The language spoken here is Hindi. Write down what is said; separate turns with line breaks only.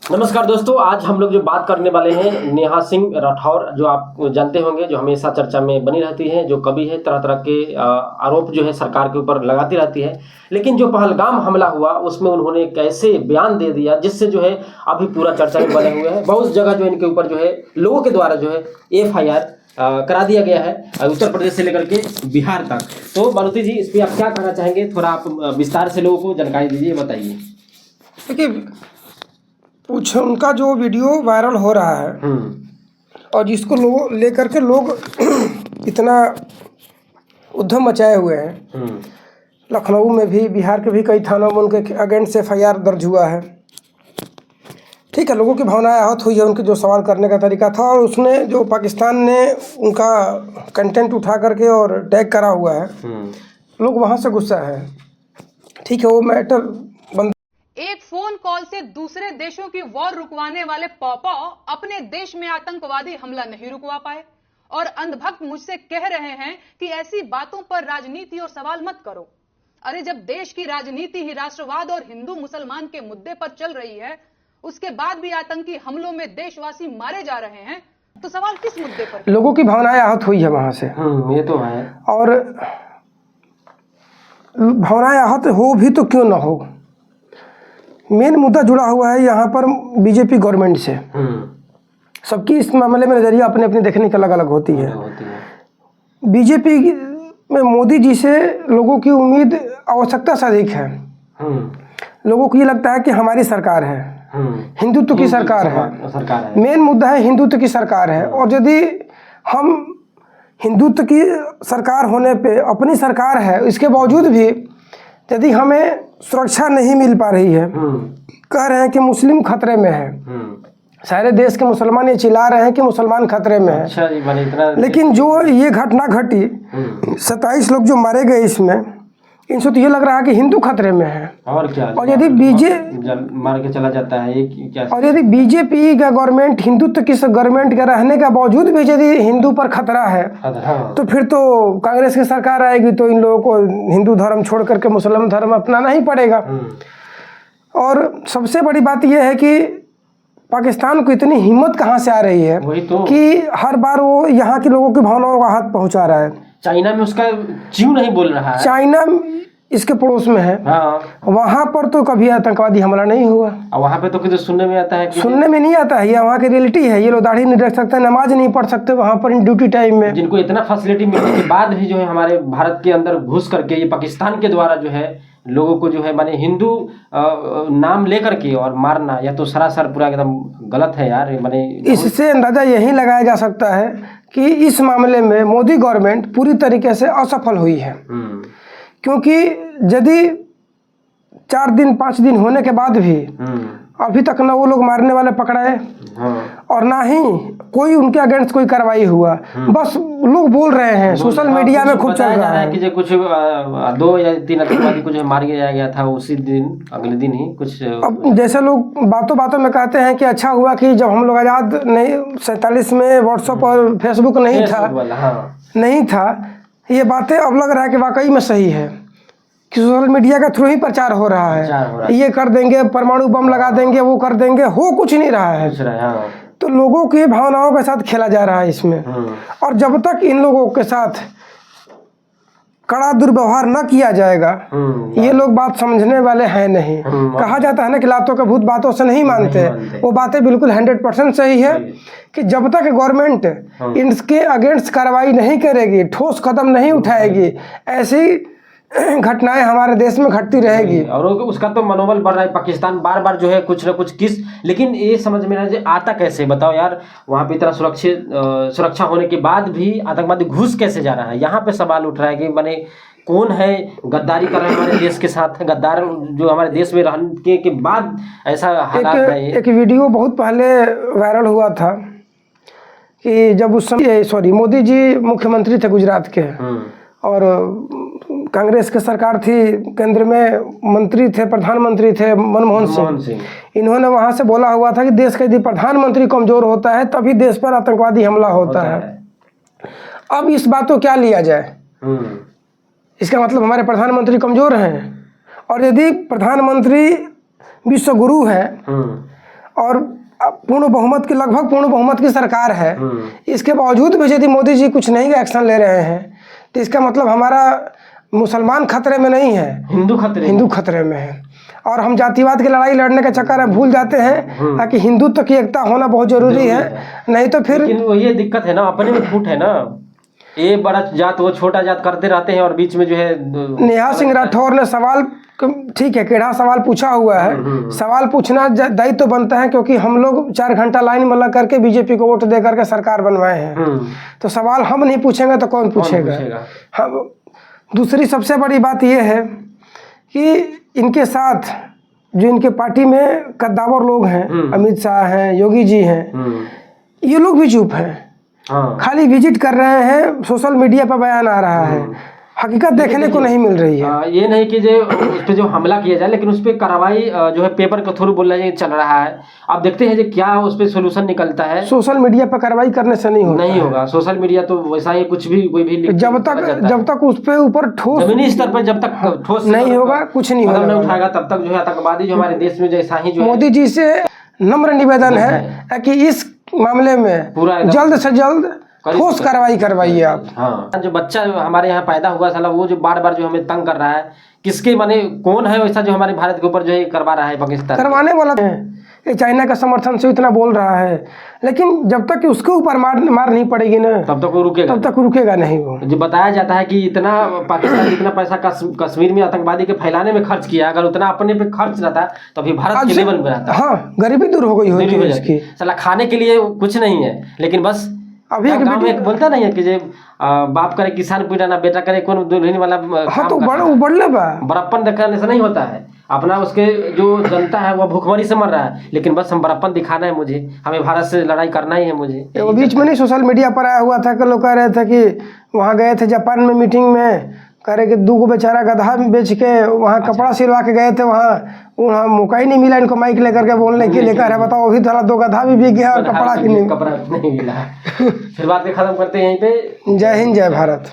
नमस्कार दोस्तों, आज हम लोग जो बात करने वाले हैं नेहा सिंह राठौर, जो आप जानते होंगे, जो हमेशा चर्चा में बनी रहती हैं, जो कवि है, तरह तरह के आरोप जो है सरकार के ऊपर लगाती रहती है। लेकिन जो पहलगाम हमला हुआ उसमें उन्होंने एक ऐसे बयान दे दिया जिससे जो है अभी पूरा चर्चा में बने हुए हैं। बहुत जगह जो इनके ऊपर जो है लोगों के द्वारा जो है FIR करा दिया गया है, उत्तर प्रदेश से लेकर के बिहार तक। तो मारुति जी, इस पर आप क्या कहना चाहेंगे? थोड़ा आप विस्तार से लोगों को जानकारी दीजिए, बताइए।
देखिए, कुछ उनका जो वीडियो वायरल हो रहा है और जिसको लोग लेकर के लोग इतना उद्यम मचाए हुए हैं। लखनऊ में भी, बिहार के भी कई थानों में उनके अगेंस्ट FIR दर्ज हुआ है। ठीक है, लोगों की भावनाएं आहत हुई है उनके जो सवाल करने का तरीका था, और उसने जो पाकिस्तान ने उनका कंटेंट उठा करके और टैग करा हुआ है, लोग वहाँ से गुस्सा है। ठीक है, वो मैटर
एक फोन कॉल से दूसरे देशों की वॉर रुकवाने वाले पॉपा अपने देश में आतंकवादी हमला नहीं रुकवा पाए, और अंधभक्त मुझसे कह रहे हैं कि ऐसी बातों पर राजनीति और सवाल मत करो। अरे, जब देश की राजनीति ही राष्ट्रवाद और हिंदू मुसलमान के मुद्दे पर चल रही है, उसके बाद भी आतंकी हमलों में देशवासी मारे जा रहे हैं, तो सवाल किस मुद्दे पर?
लोगों की भावनाएं आहत हुई है वहां से।
ये तो है।
और भावनाएं आहत हो भी तो क्यों ना हो, मेन मुद्दा जुड़ा हुआ है यहाँ पर बीजेपी गवर्नमेंट से। सबकी इस मामले में नज़रिया अपने अपने देखने की अलग अलग होती है। बीजेपी में मोदी जी से लोगों की उम्मीद आवश्यकता से अधिक है। लोगों को ये लगता है कि हमारी सरकार है, हिंदुत्व की सरकार है। मेन मुद्दा है हिंदुत्व की सरकार है। और यदि हम हिंदुत्व की सरकार होने पे अपनी सरकार है, इसके बावजूद भी यदि हमें सुरक्षा नहीं मिल पा रही है, कह रहे हैं कि मुस्लिम खतरे में है, सारे देश के मुसलमान ये चिल्ला रहे हैं कि मुसलमान खतरे में है।
अच्छा जी, मैंने इतना।
लेकिन जो ये घटना घटी, 27 लोग जो मारे गए, इसमें इनसे तो ये लग रहा है कि हिंदू खतरे में है।
और क्या?
और यदि
मार के चला जाता है ये क्या?
और यदि बीजेपी का गवर्नमेंट, हिंदुत्व की गवर्नमेंट के रहने का बावजूद भी यदि हिंदू पर खतरा है, तो फिर तो कांग्रेस की सरकार आएगी, तो इन लोगों को हिंदू धर्म छोड़ करके मुसलमान धर्म अपनाना ही पड़ेगा। और सबसे बड़ी बात यह है कि पाकिस्तान को इतनी हिम्मत कहाँ से आ रही है कि हर बार वो यहाँ के लोगों की भावनाओं का हाथ पहुँचा रहा है।
चाइना में उसका क्यों नहीं बोल रहा है?
चाइना इसके पड़ोस में है। वहाँ पर तो कभी आतंकवादी हमला नहीं हुआ।
वहाँ पे तो किसी सुनने में आता है कि
सुनने में नहीं आता है, ये वहाँ की रियलिटी है। ये लोग दाढ़ी नहीं रख सकते, नमाज नहीं पढ़ सकते वहाँ पर ड्यूटी टाइम में।
जिनको इतना फैसिलिटी मिलने के बाद भी जो है हमारे भारत के अंदर घुस करके ये पाकिस्तान के द्वारा जो है लोगों को जो है माने हिंदू नाम लेकर के और मारना, या तो सरासर पूरा एकदम गलत है यार। माने
इससे अंदाजा यही लगाया जा सकता है कि इस मामले में मोदी गवर्नमेंट पूरी तरीके से असफल हुई है। क्योंकि यदि 4 दिन 5 दिन होने के बाद भी अभी तक ना वो लोग मारने वाले पकड़ाए और ना ही कोई उनके अगेंस्ट कोई कार्रवाई हुआ, बस लोग बोल रहे हैं, सोशल मीडिया में खूब चल रहा है
कि जो कुछ 2 या 3 आतंकवादी को जो मार दिया गया था उसी दिन, अगले दिन ही कुछ।
अब जैसे लोग बातों बातों में कहते हैं कि अच्छा हुआ कि जब हम लोग आज़ाद नहीं 47 में व्हाट्सएप और फेसबुक नहीं था। ये बातें अब लग रहा है कि वाकई में सही है कि सोशल मीडिया के थ्रू ही प्रचार हो रहा है। ये कर देंगे, परमाणु बम लगा देंगे, वो कर देंगे, हो कुछ नहीं रहा है। तो लोगों की भावनाओं के साथ खेला जा रहा है इसमें। और जब तक इन लोगों के साथ कड़ा दुर्व्यवहार न किया जाएगा, ये लोग बात समझने वाले हैं नहीं। कहा जाता है ना कि लातों के भूत बातों से नहीं मानते। वो बातें बिल्कुल 100% सही है कि जब तक गवर्नमेंट इनके अगेंस्ट कार्रवाई नहीं करेगी, ठोस कदम नहीं उठाएगी, ऐसी घटनाएं हमारे देश में घटती रहेगी।
और उसका तो मनोबल बढ़ रहा है। पाकिस्तान बार बार जो है कुछ न कुछ लेकिन ये समझ में नहीं आता कैसे, बताओ यार। वहाँ पे इतना सुरक्षा होने के बाद भी आतंकवादी घुस कैसे जा रहा है? यहाँ पे सवाल उठ रहा है कि माने कौन है गद्दारी कर रहे हैं हमारे देश के साथ, गद्दार जो हमारे देश में रहने के बाद ऐसा हालात है।
एक वीडियो बहुत पहले वायरल हुआ था कि जब उस समय मोदी जी मुख्यमंत्री थे गुजरात के, और कांग्रेस की सरकार थी, केंद्र में मंत्री थे, प्रधानमंत्री थे मनमोहन सिंह। इन्होंने वहां से बोला हुआ था कि देश का यदि प्रधानमंत्री कमजोर होता है तभी देश पर आतंकवादी हमला होता है। अब इस बात को क्या लिया जाए? इसका मतलब हमारे प्रधानमंत्री कमजोर हैं। और यदि प्रधानमंत्री विश्व गुरु है और पूर्ण बहुमत की, लगभग पूर्ण बहुमत की सरकार है, इसके बावजूद भी यदि मोदी जी कुछ नहीं एक्शन ले रहे हैं तो इसका मतलब हमारा मुसलमान खतरे में नहीं है, हिंदू खतरे में है। और हम जातिवाद की लड़ाई लड़ने के चक्कर में भूल जाते हैं कि हिंदुत्व की एकता होना बहुत जरूरी है, नहीं तो फिर
ये दिक्कत है ना, अपने में फूट है ना, ये बड़ा जात वो छोटा जात करते रहते हैं और बीच में जो है।
नेहा सिंह राठौर ने सवाल, ठीक है टेढ़ा सवाल पूछा हुआ है, सवाल पूछना दायित्व तो बनता है, क्योंकि हम लोग 4 घंटा लाइन में लग करके बीजेपी को वोट दे करके सरकार बनवाए हैं, तो सवाल हम नहीं पूछेंगे तो कौन पूछेगा। हम दूसरी सबसे बड़ी बात यह है कि इनके साथ जो इनके पार्टी में कद्दावर लोग हैं, अमित शाह हैं, योगी जी हैं, ये लोग भी चुप हैं, खाली विजिट कर रहे हैं, सोशल मीडिया पर बयान आ रहा है, हकीकत देखने को नहीं मिल रही है।
ये नहीं कि जो उस पर जो हमला किया जाए, लेकिन उस पर कार्रवाई जो है पेपर के थ्रू बोल रहे हैं चल रहा है। अब देखते हैं जो क्या उस पर सोल्यूशन निकलता है।
सोशल मीडिया पर कार्रवाई करने से नहीं
होगा। सोशल मीडिया तो वैसा ही कुछ भी कोई भी
जब तक उस पे ऊपर ठोस
जमीनी स्तर पर जब तक ठोस
नहीं होगा, कुछ नहीं
नहीं उठाएगा, तब तक जो है आतंकवादी जो हमारे देश में जैसा ही जो
मोदी जी से नम्र निवेदन है कि इस मामले में पूरा जल्द से जल्द ठोस कार्रवाई करवाइए आप।
हाँ, जो बच्चा हमारे यहाँ पैदा हुआ साला, वो जो बार बार जो हमें तंग कर रहा है, किसके माने कौन है वैसा जो हमारे भारत के ऊपर जो है करवा रहा है, पाकिस्तान
करवाने वाला है, ये चाइना का समर्थन से इतना बोल रहा है, लेकिन जब तक कि उसके ऊपर मार नहीं पड़ेगी ना, तब तक रुकेगा नहीं। वो
जो बताया जाता है कि इतना पाकिस्तान इतना पैसा कश्मीर में आतंकवादी के फैलाने में खर्च किया, अगर उतना अपने पे खर्च रहता तो अभी भारत के लेवल में रहता।
हाँ, गरीबी दूर हो गई होती इसकी।
साला खाने के लिए कुछ नहीं है, लेकिन बस अभी एक बोलता नहीं है कि जे बाप करे किसान पीटाना, बेटा करे कौन दुल्हन वाला।
हाँ, तो
बड़प्पन दिखाने से नहीं होता है, अपना उसके जो जनता है वो भूखमरी से मर रहा है, लेकिन बस हम बड़प्पन दिखाना है, मुझे हमें भारत से लड़ाई करना ही है मुझे।
वो बीच में नहीं सोशल मीडिया पर आया हुआ था कि लोग कह रहे थे कि वहाँ गए थे जापान में मीटिंग में, कह रहे कि 2 बेचारा गधा बेच के वहाँ कपड़ा सिलवा के गए थे, वहाँ मौका ही नहीं मिला इनको माइक लेकर के बोलने के लिए। कह रहे बताओ, अभी थोड़ा 2 गधा भी बिक गया और कपड़ा नहीं
मिला। फिर बात खत्म करते हैं यहीं पे।
जय हिंद, जय भारत।